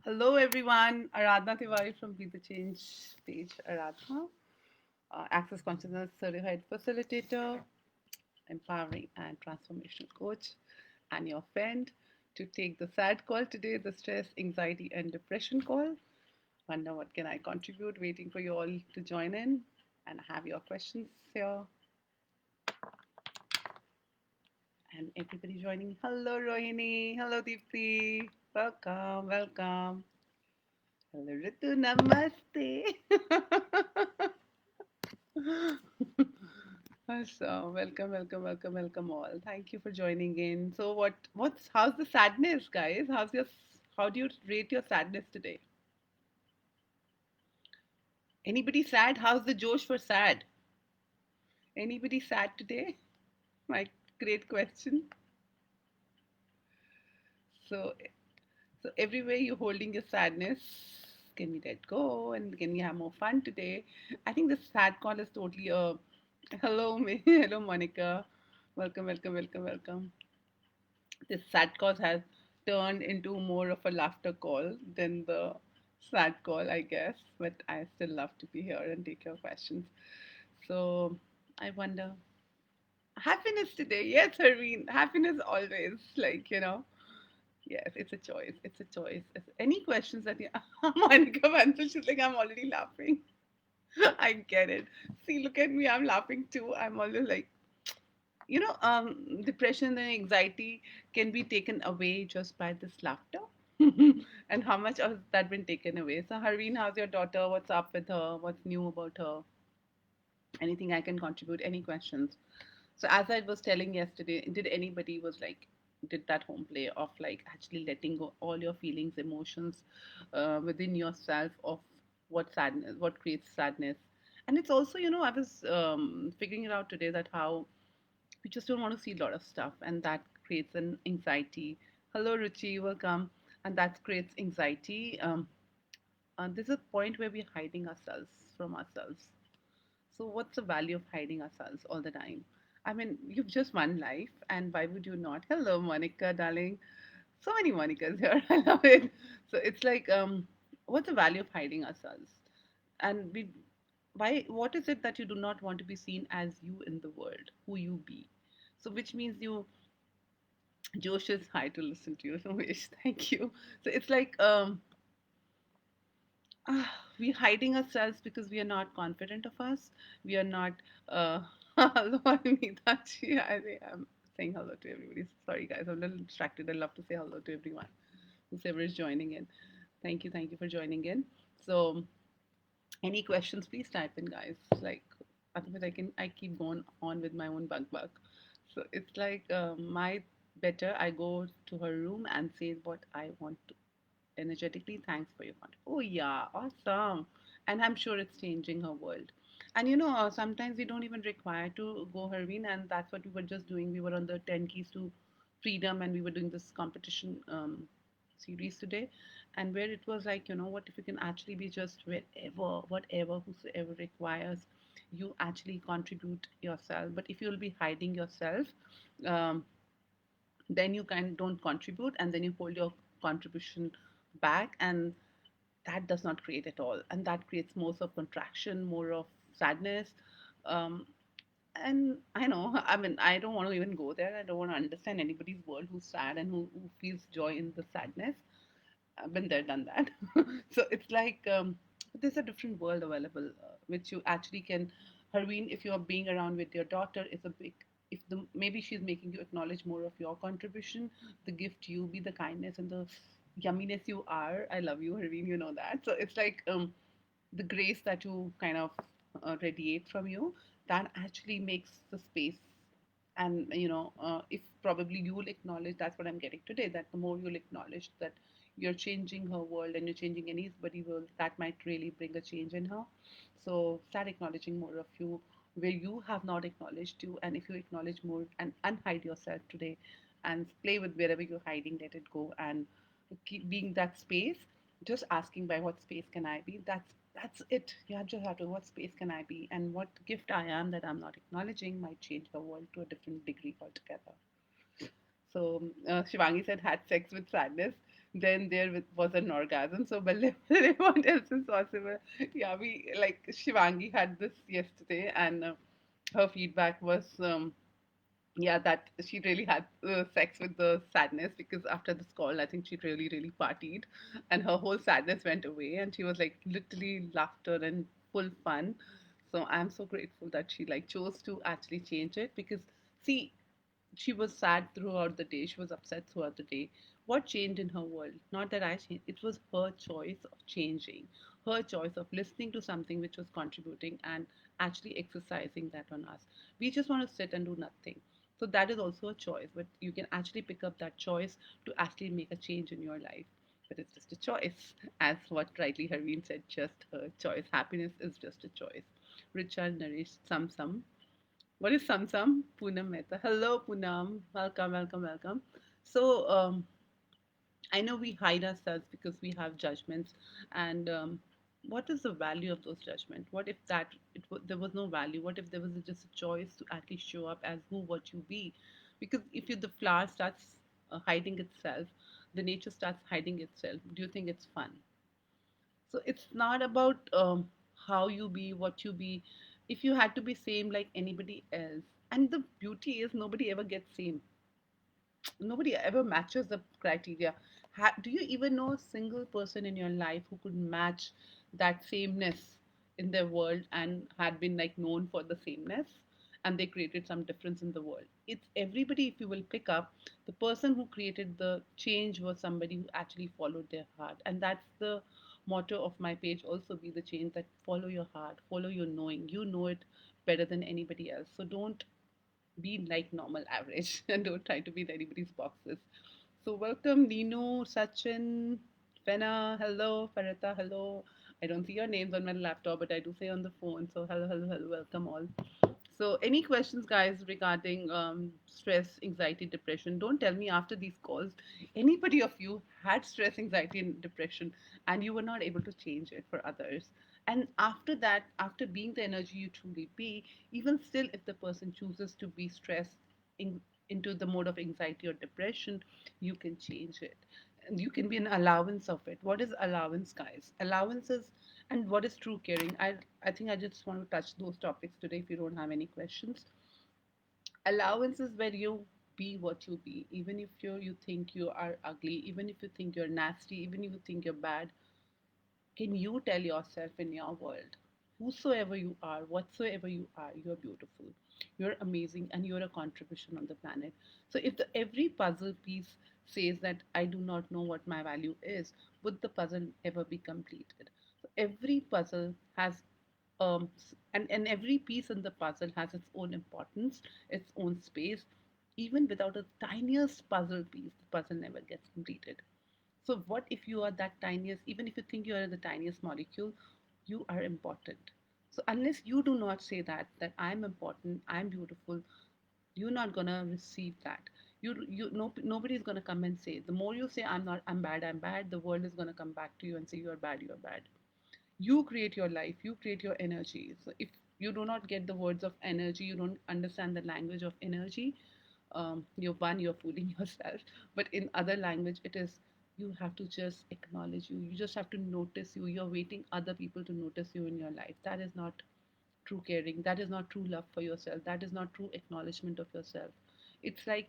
Hello, everyone. Aradhna Tiwari from Be the Change Stage. Aradhna, Access Consciousness Certified Facilitator, Empowering and Transformational Coach, and your friend to take the sad call today, the stress, anxiety, and depression call. Wonder what can I contribute? Waiting for you all to join in and have your questions here. And everybody joining. Hello, Rohini. Hello, Deepthi. Welcome, welcome. Hello, Ritu. Namaste. So, welcome all. Thank you for joining in. So, how's the sadness, guys? How do you rate your sadness today? Anybody sad? How's the Josh for sad? Anybody sad today? My great question. So, so everywhere you're holding your sadness, can we let go and can we have more fun today? I think the sad call is totally a hello, hello, Monica. Welcome. This sad call has turned into more of a laughter call than the sad call, I guess. But I still love to be here and take your questions. So I wonder, happiness today? Yes, Harveen, happiness always. Yes, it's a choice. It's a choice. Any questions that you, Monica Bansal, she's like, I'm already laughing. I get it. See, look at me. I'm laughing too. I'm always like, depression and anxiety can be taken away just by this laughter. And how much has that been taken away? So, Harveen, how's your daughter? What's up with her? What's new about her? Anything I can contribute? Any questions? So, as I was telling yesterday, did anybody was like, did that home play of like actually letting go all your feelings, emotions within yourself of what creates sadness? And it's also, I was figuring it out today that how we just don't want to see a lot of stuff, and that creates an anxiety. Hello, Ruchi, welcome. And that creates anxiety. There's a point where we're hiding ourselves from ourselves. So, what's the value of hiding ourselves all the time? I mean, you've just one life, and why would you not? Hello, Monica, darling. So many Monicas here. I love it. So it's like, what's the value of hiding ourselves? And why? What is it that you do not want to be seen as you in the world, who you be? So, which means you Josh is high to listen to you, Ramesh. Thank you. So it's like we're hiding ourselves because we are not confident of us. We are not. Hello, Anitachi. I am saying hello to everybody. Sorry, guys, I'm a little distracted. I love to say hello to everyone, whoever is joining in. Thank you for joining in. So, any questions, please type in, guys. Like, otherwise, I keep going on with my own bug. So it's like my better. I go to her room and say what I want to energetically. Thanks for your content. Oh yeah, awesome. And I'm sure it's changing her world. And sometimes we don't even require to go Herveen, and that's what we were just doing. We were on the 10 keys to freedom, and we were doing this competition series today, and where it was like, what if you can actually be just wherever, whatever, whosoever requires, you actually contribute yourself. But if you'll be hiding yourself, um, then you kind don't contribute, and then you hold your contribution back, and that does not create at all, and that creates more of contraction, more of sadness. um, and I know, I mean, I don't want to even go there. I don't want to understand anybody's world who's sad and who feels joy in the sadness. I've been there, done that. So it's like, there's a different world available, which you actually can. Harveen, if you're being around with your daughter, is a big. If the maybe she's making you acknowledge more of your contribution, the gift you be, the kindness and the yumminess you are. I love you, Harveen. You know that. So it's like, the grace that you kind of radiate from you, that actually makes the space. And if probably you will acknowledge, that's what I'm getting today, that the more you'll acknowledge that you're changing her world and you're changing anybody's world, that might really bring a change in her. So start acknowledging more of you where you have not acknowledged you. And if you acknowledge more and unhide yourself today and play with wherever you're hiding, let it go and keep being that space. Just asking, by what space can I be? That's it. You just have to, what space can I be, and what gift I am that I'm not acknowledging might change the world to a different degree altogether. So Shivangi said, had sex with sadness. then was an orgasm. So believe what else is possible. Yeah, we like Shivangi had this yesterday, and her feedback was yeah, that she really had sex with the sadness, because after this call I think she really partied, and her whole sadness went away, and she was like literally laughter and full fun. So I'm so grateful that she like chose to actually change it, because see, she was sad throughout the day, she was upset throughout the day. What changed in her world? Not that I changed, it was her choice of changing, her choice of listening to something which was contributing and actually exercising that on us. We just want to sit and do nothing. So that is also a choice, but you can actually pick up that choice to actually make a change in your life. But it's just a choice, as what rightly Harveen said, just a choice. Happiness is just a choice. Richard Naresh Samsam, what is Samsam? Poonam Mehta. Hello, Poonam. Welcome, welcome, welcome. So, I know we hide ourselves because we have judgments, and what is the value of those judgments? What if there was no value? What if there was just a choice to actually show up as who what you be? Because if the flower starts hiding itself, the nature starts hiding itself. Do you think it's fun? So it's not about how you be, what you be. If you had to be same like anybody else, and the beauty is nobody ever gets same, nobody ever matches the criteria. Do you even know a single person in your life who could match that sameness in their world and had been like known for the sameness, and they created some difference in the world? It's everybody. If you will pick up, the person who created the change was somebody who actually followed their heart, and that's the motto of my page also, be the change, that follow your heart, follow your knowing. You know it better than anybody else, so don't be like normal average and don't try to be in anybody's boxes. So welcome Nino, Sachin, Fena, hello, Farita, hello. I don't see your names on my laptop, but I do say on the phone. So hello, hello, hello, welcome all. So, any questions, guys, regarding stress, anxiety, depression? Don't tell me after these calls, anybody of you had stress, anxiety, and depression, and you were not able to change it for others. And after that, after being the energy you truly be, even still, if the person chooses to be stressed in, into the mode of anxiety or depression, you can change it. And you can be an allowance of it. What is allowance, guys? Allowance is, and what is true caring? I think I just want to touch those topics today if you don't have any questions. Allowance is where you be what you be, even if you think you are ugly, even if you think you're nasty, even if you think you're bad. Can you tell yourself in your world, whosoever you are, whatsoever you are, you're beautiful, you're amazing, and you're a contribution on the planet. So if every puzzle piece says that I do not know what my value is, would the puzzle ever be completed? So every puzzle has and every piece in the puzzle has its own importance, its own space. Even without a tiniest puzzle piece, the puzzle never gets completed. So, what if you are that tiniest, even if you think you are the tiniest molecule, you are important. So, unless you do not say that I'm important, I'm beautiful, you're not gonna receive that. You no Nobody is gonna come and say. The more you say I'm not, I'm bad, the world is gonna come back to you and say you are bad, you are bad. You create your life, you create your energy. So if you do not get the words of energy, you don't understand the language of energy, you're fooling yourself. But in other language it is, you have to just acknowledge you, you just have to notice you, you're waiting other people to notice you in your life. That is not true caring, that is not true love for yourself, that is not true acknowledgement of yourself. It's like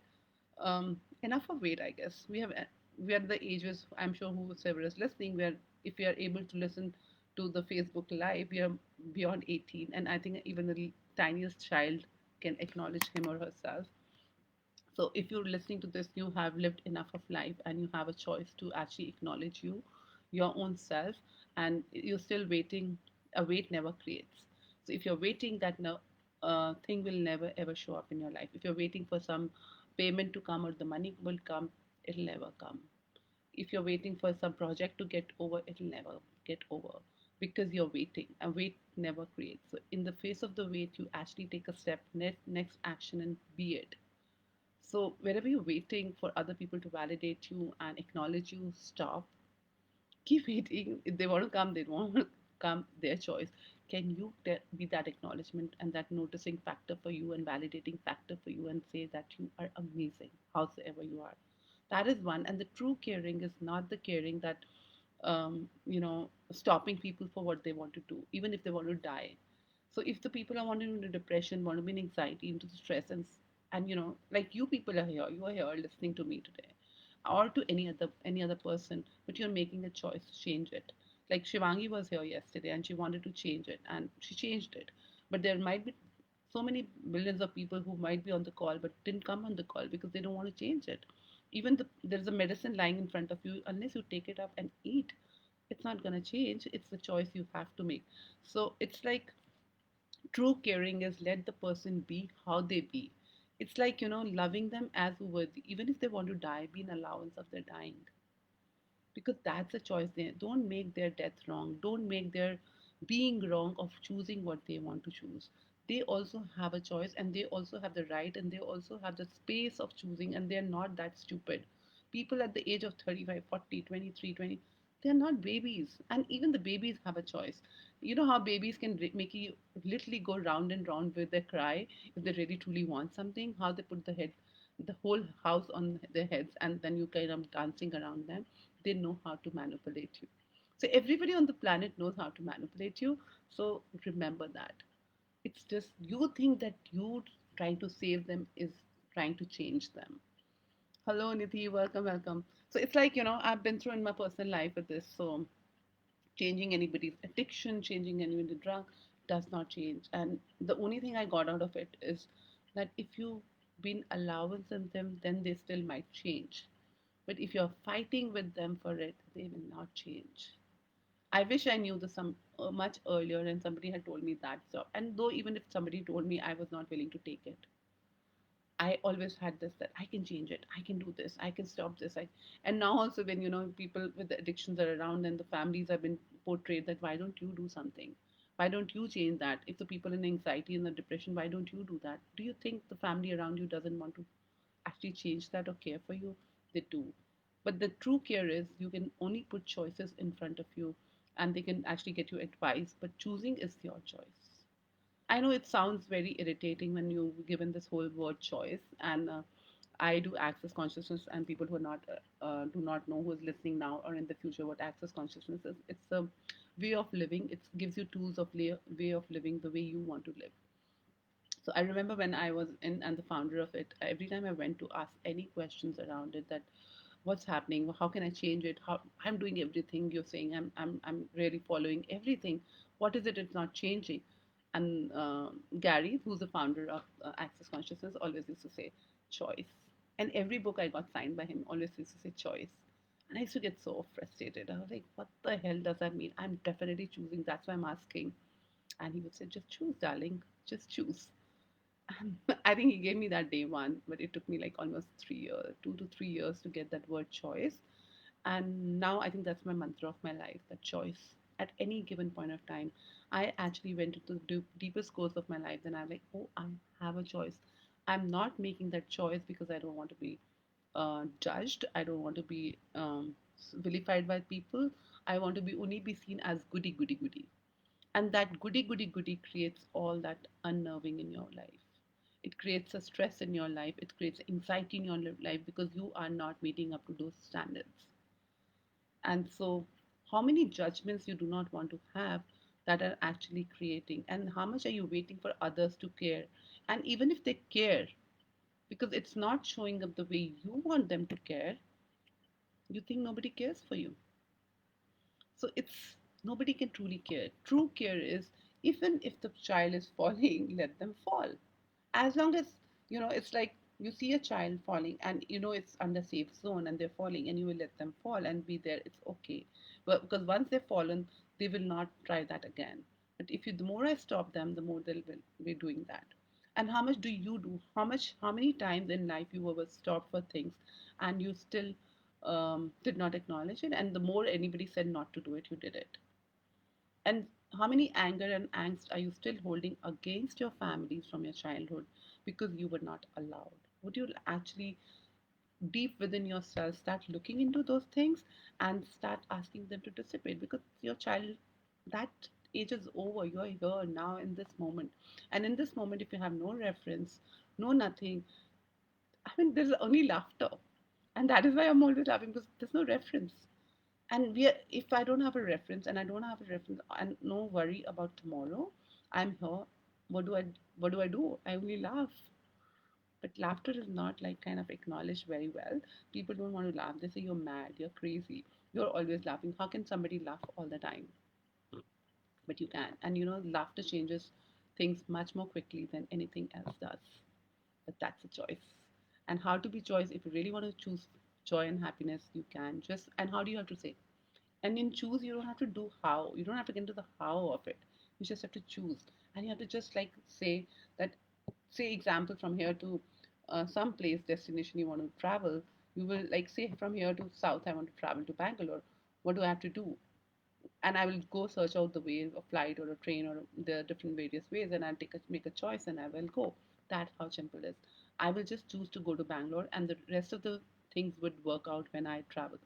enough of wait, I guess. We are the ages, I'm sure whoever is listening, where if we are able to listen to the Facebook live, we are beyond 18, and I think even the tiniest child can acknowledge him or herself. So if you're listening to this, you have lived enough of life and you have a choice to actually acknowledge you, your own self, and you're still waiting. A wait never creates. So if you're waiting, that no thing will never ever show up in your life. If you're waiting for some payment to come or the money will come, it'll never come. If you're waiting for some project to get over, it'll never get over, because you're waiting. A wait never creates. So in the face of the wait, you actually take a step, next action, and be it. So wherever you're waiting for other people to validate you and acknowledge you, stop. Keep waiting. If they want to come, they want to come, their choice. Can you be that acknowledgement and that noticing factor for you and validating factor for you, and say that you are amazing, howsoever you are? That is one. And the true caring is not the caring that, stopping people for what they want to do, even if they want to die. So if the people are wanting into depression, want to be in anxiety, into the stress, and like you people are here, you are here listening to me today, or to any other person, but you're making a choice to change it. Like Shivangi was here yesterday, and she wanted to change it, and she changed it. But there might be so many millions of people who might be on the call but didn't come on the call because they don't want to change it. Even there's a medicine lying in front of you, unless you take it up and eat, it's not going to change. It's the choice you have to make. So it's like, true caring is let the person be how they be. It's like, loving them as worthy, even if they want to die, be an allowance of their dying, because that's a choice. They don't make their death wrong, don't make their being wrong of choosing what they want to choose. They also have a choice, and they also have the right, and they also have the space of choosing, and they're not that stupid. People at the age of 35, 40, 23, 20, they're not babies, and even the babies have a choice. You know how babies can make you literally go round and round with their cry if they really truly want something, how they put the whole house on their heads, and then you kind of dancing around them. They know how to manipulate you. So everybody on the planet knows how to manipulate you. So remember that. It's just you think that you trying to save them is trying to change them. Hello, Nidhi. Welcome, welcome. So it's like, I've been through in my personal life with this. So changing anybody's addiction, changing anybody's drug does not change. And the only thing I got out of it is that if you've been allowance in them, then they still might change. But if you're fighting with them for it, they will not change. I wish I knew this much earlier and somebody had told me that. So, and though even if somebody told me, I was not willing to take it. I always had this that I can change it, I can do this, I can stop this. And now also when people with the addictions are around and the families have been portrayed that why don't you do something? Why don't you change that? If the people in anxiety and the depression, why don't you do that? Do you think the family around you doesn't want to actually change that or care for you? They do. But the true care is you can only put choices in front of you, and they can actually get you advice, but choosing is your choice. I know it sounds very irritating when you given this whole word choice, and I do access consciousness, and people who are not do not know who is listening now or in the future what access consciousness is. It's a way of living. It gives you tools of way of living the way you want to live. So I remember when I was in and the founder of it, every time I went to ask any questions around it, that what's happening, how can I change it, how I'm doing everything you're saying, I'm really following everything, what is it it's not changing? And Gary, who's the founder of Access Consciousness, always used to say choice. And every book I got signed by him always used to say choice. And I used to get so frustrated. I was like, what the hell does that mean? I'm definitely choosing, that's why I'm asking. And he would say, just choose, darling, just choose. I think he gave me that day one, but it took me like almost 3 years, 2 to 3 years to get that word choice. And now I think that's my mantra of my life, that choice. At any given point of time, I actually went into the deepest course of my life. Then I'm like, oh, I have a choice. I'm not making that choice because I don't want to be judged. I don't want to be vilified by people. I want to be only be seen as goody, goody, goody. And that goody, goody, goody creates all that unnerving in your life. It creates a stress in your life. It creates anxiety in your life because you are not meeting up to those standards. And so, how many judgments you do not want to have that are actually creating? And how much are you waiting for others to care? And even if they care, because it's not showing up the way you want them to care, you think nobody cares for you. So it's nobody can truly care. True care is even if the child is falling, let them fall. As long as it's like you see a child falling and it's under safe zone and they're falling and you will let them fall and be there, it's okay. But because once they've fallen, they will not try that again. But if you the more I stop them, the more they'll will be doing that. And how much do you do? How many times in life you ever stopped for things and you still did not acknowledge it, and the more anybody said not to do it, you did it. And how many anger and angst are you still holding against your families from your childhood because you were not allowed? Would you actually, deep within yourself, start looking into those things and start asking them to dissipate? Because your child, that age is over. You're here now in this moment. And in this moment, if you have no reference, no nothing, I mean, there's only laughter. And that is why I'm always laughing, because there's no reference. And we are, if I don't have a reference, and I don't have a reference and no worry about tomorrow, I'm here. What do I what do I do? I only laugh. But laughter is not like kind of acknowledged very well. People don't want to laugh. They say you're mad, you're crazy, you're always laughing. How can somebody laugh all the time? But you can. And laughter changes things much more quickly than anything else does. But that's a choice. And how to be choice, if you really want to choose joy and happiness, you can. Just, and how do you have to say? And in choose, you don't have to do how. You don't have to get into the how of it. You just have to choose. And you have to just like say that, say example, from here to some place, destination you want to travel. You will like say from here to south, I want to travel to Bangalore. What do I have to do? And I will go search out the way, a flight or a train or the different various ways, and I'll make a choice and I will go. That's how simple it is. I will just choose to go to Bangalore, and the rest of the things would work out when I travel.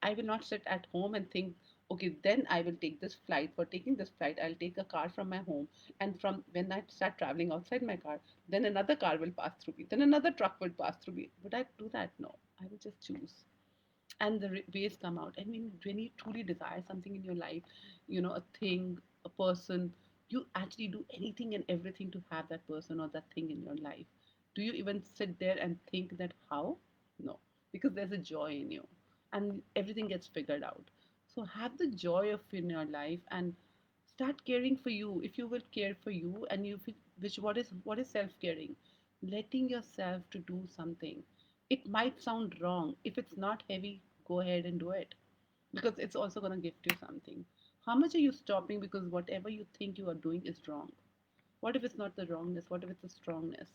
I will not sit at home and think, okay, then I will take this flight. For taking this flight, I'll take a car from my home. And from when I start traveling outside my car, then another car will pass through me. Then another truck will pass through me. Would I do that? No. I will just choose. And the ways come out. I mean, when you truly desire something in your life, a thing, a person, you actually do anything and everything to have that person or that thing in your life. Do you even sit there and think that how? No, because there's a joy in you, and everything gets figured out. So have the joy of in your life and start caring for you. If you will care for you, and which what is self-caring? Letting yourself to do something. It might sound wrong. If it's not heavy, go ahead and do it, because it's also going to gift you something. How much are you stopping because whatever you think you are doing is wrong? What if it's not the wrongness? What if it's the strongness?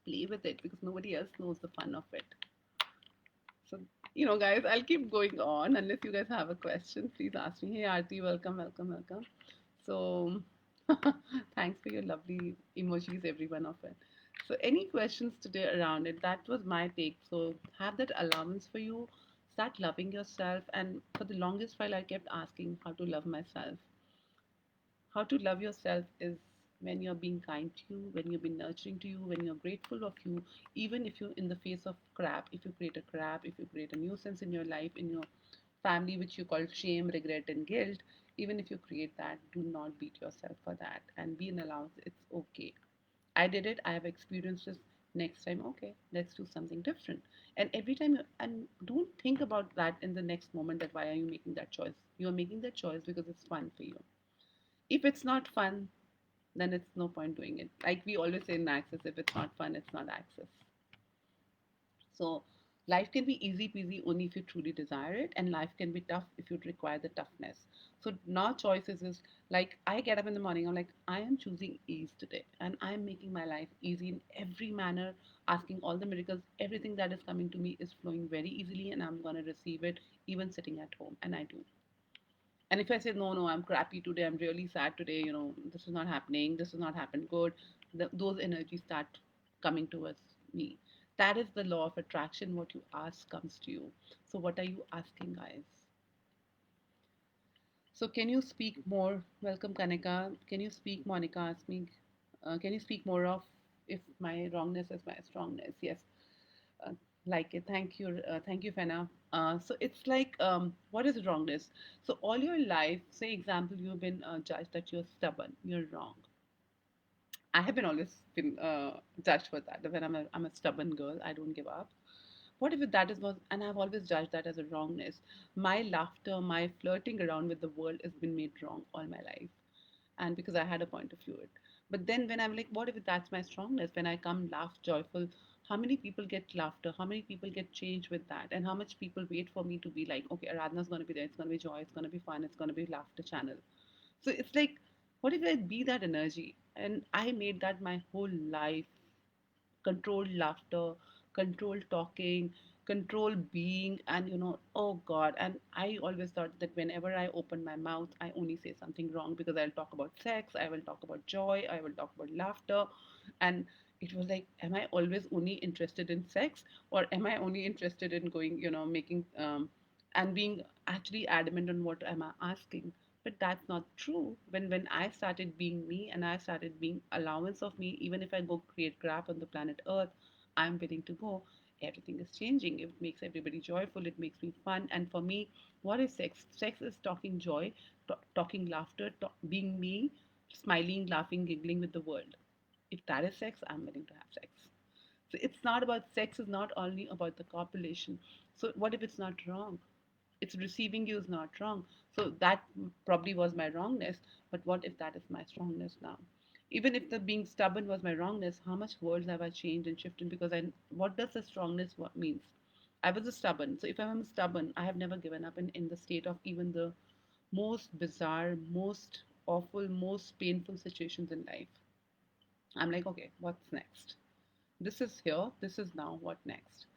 Play with it, because nobody else knows the fun of it. So, guys, I'll keep going on unless you guys have a question. Please ask me. Hey, Aarti, welcome, welcome, welcome. So, thanks for your lovely emojis, every one of it. So, any questions today around it? That was my take. So, have that allowance for you. Start loving yourself. And for the longest while, I kept asking how to love myself. How to love yourself is when you're being kind to you, when you're being nurturing to you, when you're grateful of you, even if you're in the face of crap, if you create a crap, if you create a nuisance in your life, in your family, which you call shame, regret, and guilt, even if you create that, do not beat yourself for that and be an allowance. It's okay. I did it, I have experienced this. Next time, okay, let's do something different. And every time, and don't think about that in the next moment that why are you making that choice? You're making that choice because it's fun for you. If it's not fun, then it's no point doing it. Like we always say in Access, if it's not fun, it's not Access. So life can be easy peasy only if you truly desire it, and life can be tough if you require the toughness. So now choices is like I get up in the morning, I'm like, I am choosing ease today, and I'm making my life easy in every manner, asking all the miracles, everything that is coming to me is flowing very easily, and I'm gonna receive it even sitting at home, and I do. And if I say, no, no, I'm crappy today, I'm really sad today, this is not happening, this has not happened good, those energies start coming towards me. That is the law of attraction. What you ask comes to you. So, what are you asking, guys? So, can you speak more? Welcome, Kanika. Can you speak? Monica asked me, can you speak more of if my wrongness is my strongness? Yes. uh, like it. Thank you, Fena. So it's like, what is wrongness? So all your life, say example, you've been judged that you're stubborn, you're wrong. I have been always been judged for that. When I'm a stubborn girl, I don't give up. What if that is was, and I've always judged that as a wrongness. My laughter, my flirting around with the world has been made wrong all my life, and because I had a point of view it. But then when I'm like, what if that's my strongness? When I come laugh joyful, how many people get laughter? How many people get change with that? And how much people wait for me to be like, okay, Aradhana's gonna be there, it's gonna be joy, it's gonna be fun, it's gonna be laughter channel. So it's like, what if I be that energy? And I made that my whole life. Controlled laughter, controlled talking, controlled being, and oh God. And I always thought that whenever I open my mouth, I only say something wrong, because I'll talk about sex, I will talk about joy, I will talk about laughter. And it was like, am I always only interested in sex, or am I only interested in going, making and being actually adamant on what am I asking? But that's not true. When I started being me, and I started being allowance of me, even if I go create crap on the planet Earth, I'm willing to go. everything is changing. It makes everybody joyful. It makes me fun. And for me, what is sex? Sex is talking joy, talking laughter, being me, smiling, laughing, giggling with the world. If that is sex, I'm willing to have sex. So it's not about sex, is not only about the copulation. So what if it's not wrong? It's receiving you is not wrong. So that probably was my wrongness. But what if that is my strongness now? Even if the being stubborn was my wrongness, how much words have I changed and shifted? Because I, what does the strongness what means? I was a stubborn. So if I'm stubborn, I have never given up in the state of even the most bizarre, most awful, most painful situations in life. I'm like, okay, what's next? This is here, this is now, what next?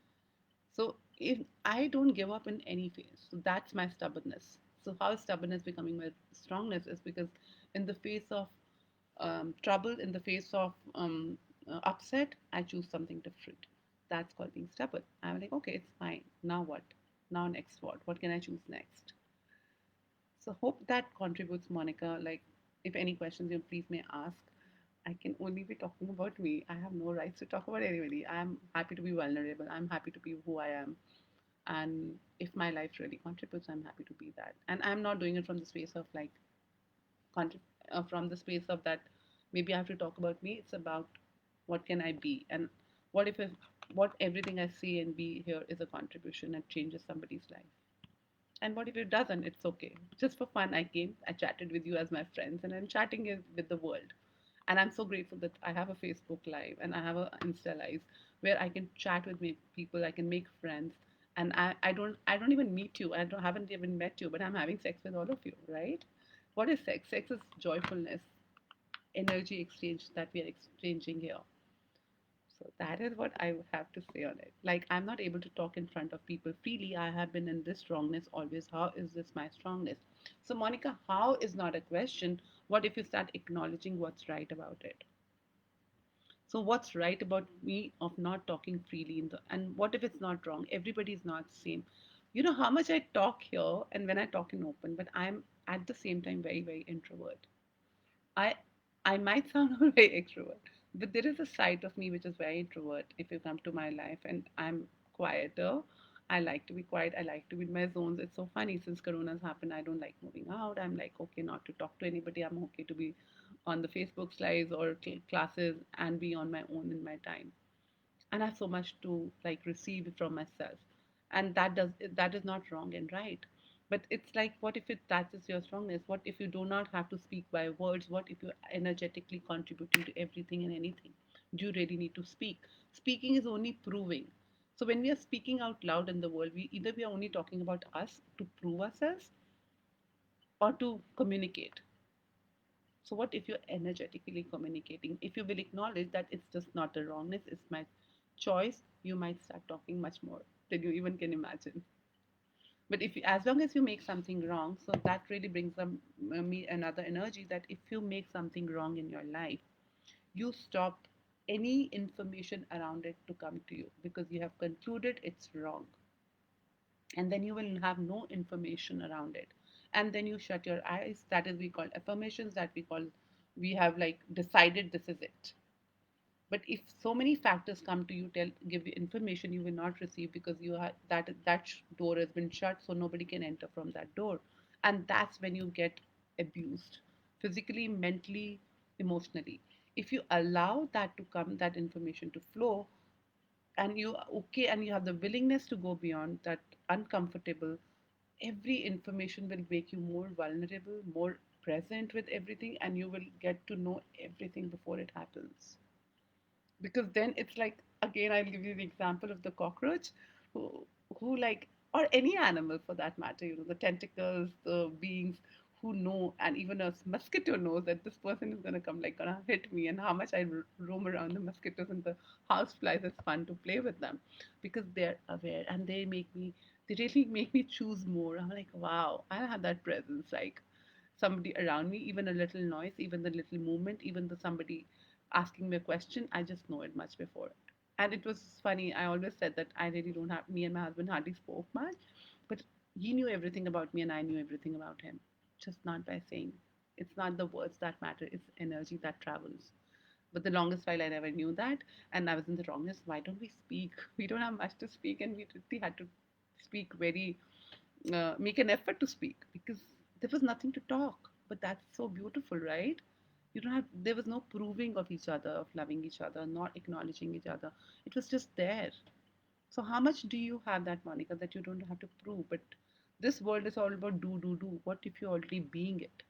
So if I don't give up in any phase, so that's my stubbornness. So how is stubbornness becoming my strongness is because in the face of trouble, in the face of upset, I choose something different. That's called being stubborn. I'm like, okay, it's fine. Now what? Now next what? What can I choose next? So hope that contributes, Monica. Like, if any questions you please may ask. I can only be talking about me. I have no rights to talk about anybody. I'm happy to be vulnerable. I'm happy to be who I am. And if my life really contributes, I'm happy to be that. And I'm not doing it from the space of like, from the space of that maybe I have to talk about me. It's about what can I be, and what if what everything I see and be here is a contribution and changes somebody's life. And what if it doesn't? It's okay. Just for fun, I came, I chatted with you as my friends, and I'm chatting with the world. And I'm so grateful that I have a Facebook Live and I have a Insta Live where I can chat with people, I can make friends. And I don't even meet you. Haven't even met you, but I'm having sex with all of you, right? What is sex? Sex is joyfulness, energy exchange that we are exchanging here. So that is what I would have to say on it. Like, I'm not able to talk in front of people freely. I have been in this strongness always. How is this my strongness? So, Monica, how is not a question. What if you start acknowledging what's right about it? So, what's right about me of not talking freely in the, and what if it's not wrong? Everybody is not the same. You know how much I talk here and when I talk in open, but I'm at the same time very, very introvert. I I might sound very extrovert, but there is a side of me which is very introvert if you come to my life, and I'm quieter. I like to be quiet. I like to be in my zones. It's so funny since Corona's happened. I don't like moving out. I'm like okay not to talk to anybody. I'm okay to be on the Facebook slides or classes and be on my own in my time. And I have so much to like receive from myself, and that is not wrong and right. But it's like, what if that is your strongness? What if you do not have to speak by words? What if you're energetically contributing to everything and anything? Do you really need to speak? Speaking is only proving. So when we are speaking out loud in the world, we are only talking about us to prove ourselves or to communicate. So what if you're energetically communicating? If you will acknowledge that it's just not a wrongness, it's my choice, you might start talking much more than you even can imagine. But if you, as long as you make something wrong, so that really brings me another energy that if you make something wrong in your life, you stop any information around it to come to you because you have concluded it's wrong, and then you will have no information around it, and then you shut your eyes. That is we call affirmations, that we have like decided this is it. But if so many factors come to you, give you information, you will not receive because you have door has been shut, so nobody can enter from that door. And that's when you get abused, physically, mentally, emotionally. If you allow that to come, that information to flow, and you okay, and you have the willingness to go beyond that uncomfortable, every information will make you more vulnerable, more present with everything, and you will get to know everything before it happens. Because then it's like, again, I'll give you the example of the cockroach, who like, or any animal for that matter, the tentacles, the beings who know, and even a mosquito knows that this person is going to come, like gonna hit me, and how much I roam around the mosquitoes and the house flies. It's fun to play with them because they're aware, and they really make me choose more. I'm like, wow, I have that presence, like somebody around me, even a little noise, even the little movement, even the somebody asking me a question, I just know it much before. And it was funny. I always said that I really don't have, me and my husband hardly spoke much, but he knew everything about me and I knew everything about him, just not by saying. It's not the words that matter, it's energy that travels. But the longest while I never knew that, and I was in the wrongness. Why don't we speak? We don't have much to speak, and we really had to speak very, make an effort to speak because there was nothing to talk. But that's so beautiful, right? You don't have. There was no proving of each other, of loving each other, not acknowledging each other. It was just there. So how much do you have that, Monica, that you don't have to prove? But this world is all about do, do, do. What if you're already being it?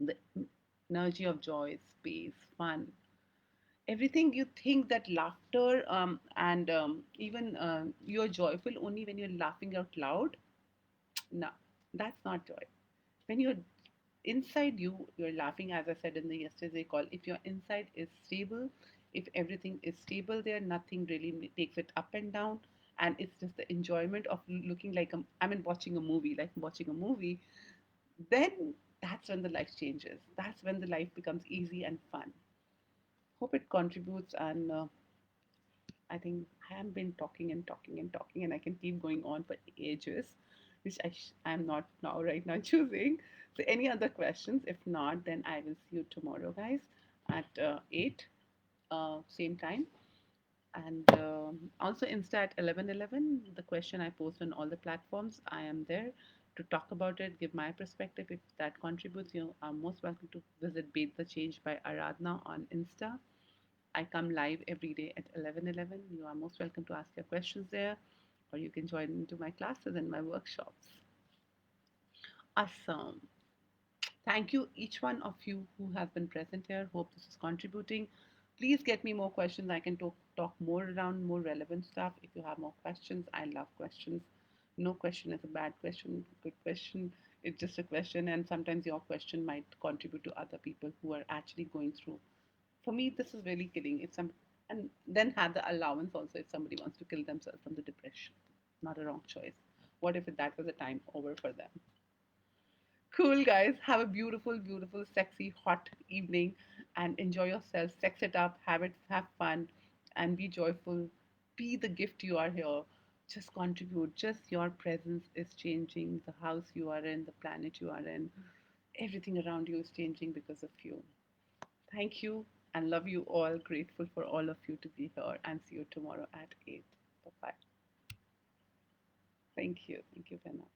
The energy of joy, space, fun, everything. You think that laughter and even you're joyful only when you're laughing out loud. No, that's not joy. When you're inside you, you're laughing. As I said in the yesterday call, if your inside is stable, if everything is stable there, nothing really takes it up and down, and it's just the enjoyment of looking like I mean watching a movie, like watching a movie, then that's when the life changes. That's when the life becomes easy and fun. Hope it contributes. And I think I have been talking and talking and talking, and I can keep going on for ages, which I'm not now right now choosing. So, any other questions? If not, then I will see you tomorrow, guys, at 8, same time. And also Insta at 11:11. The question I post on all the platforms, I am there to talk about it, give my perspective. If that contributes, you are most welcome to visit Bathe the Change by Aradhna on Insta. I come live every day at 11:11. You are most welcome to ask your questions there, or you can join into my classes and my workshops. Awesome. Thank you, each one of you who has been present here. Hope this is contributing. Please get me more questions. I can talk more around more relevant stuff. If you have more questions, I love questions. No question is a bad question. Good question. It's just a question, and sometimes your question might contribute to other people who are actually going through. For me, this is really killing. If some and then have the allowance also if somebody wants to kill themselves from the depression. Not a wrong choice. What if that was a time over for them? Cool, guys. Have a beautiful, beautiful, sexy, hot evening and enjoy yourself. Sex it up, have fun, and be joyful. Be the gift you are here. Just contribute. Just your presence is changing the house you are in, the planet you are in. Everything around you is changing because of you. Thank you and love you all. Grateful for all of you to be here and see you tomorrow at 8. Bye bye. Thank you. Thank you, Benna.